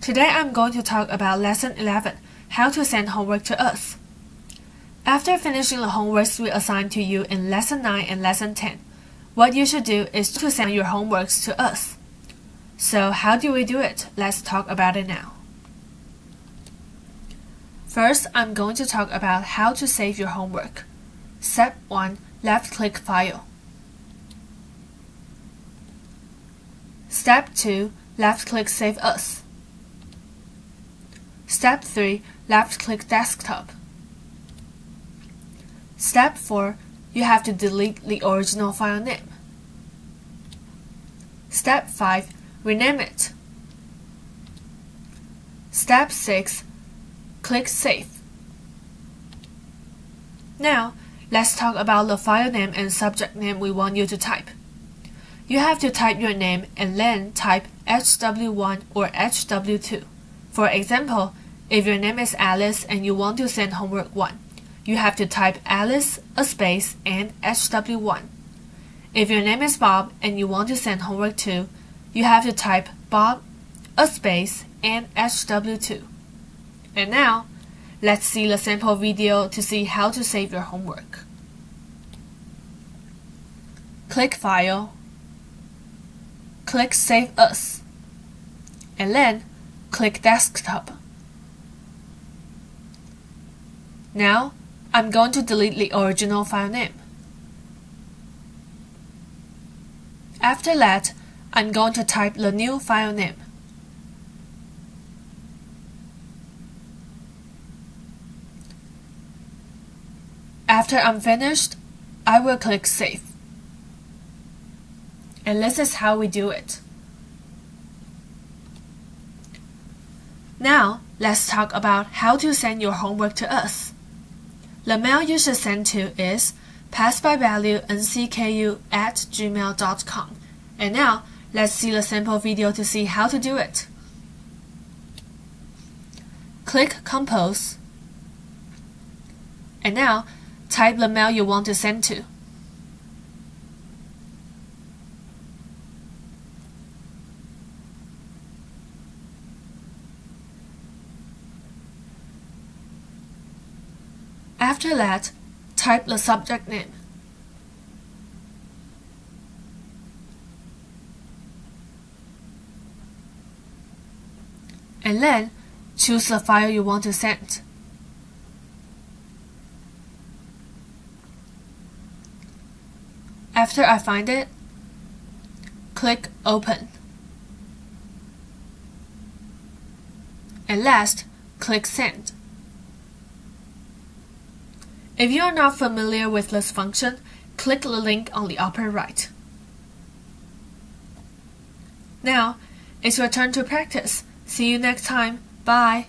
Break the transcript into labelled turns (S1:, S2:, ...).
S1: Today I'm going to talk about Lesson 11, how to send homework to us. After finishing the homeworks we assigned to you in Lesson 9 and Lesson 10, what you should do is to send your homeworks to us. So how do we do it? Let's talk about it now. First, I'm going to talk about how to save your homework. Step 1. Left-click File. Step 2. Left-click Save As. Step 3. Left-click Desktop. Step 4. You have to delete the original file name. Step 5. Rename it. Step 6. Click Save. Now, let's talk about the file name and subject name we want you to type. You have to type your name and then type HW1 or HW2. For example, if your name is Alice and you want to send homework 1, you have to type Alice, a space, and HW1. If your name is Bob and you want to send homework 2, you have to type Bob, a space, and HW2. And now, let's see the sample video to see how to save your homework. Click File, click Save As, and then click Desktop. Now, I'm going to delete the original file name. After that, I'm going to type the new file name. After I'm finished, I will click Save. And this is how we do it. Now, let's talk about how to send your homework to us. The mail you should send to is passbyvaluencku@gmail.com. And now, let's see the sample video to see how to do it. Click Compose. And now, type the mail you want to send to. After that, type the subject name. And then, choose the file you want to send. After I find it, click Open. And last, click Send. If you are not familiar with this function, click the link on the upper right. Now, it's your turn to practice. See you next time. Bye.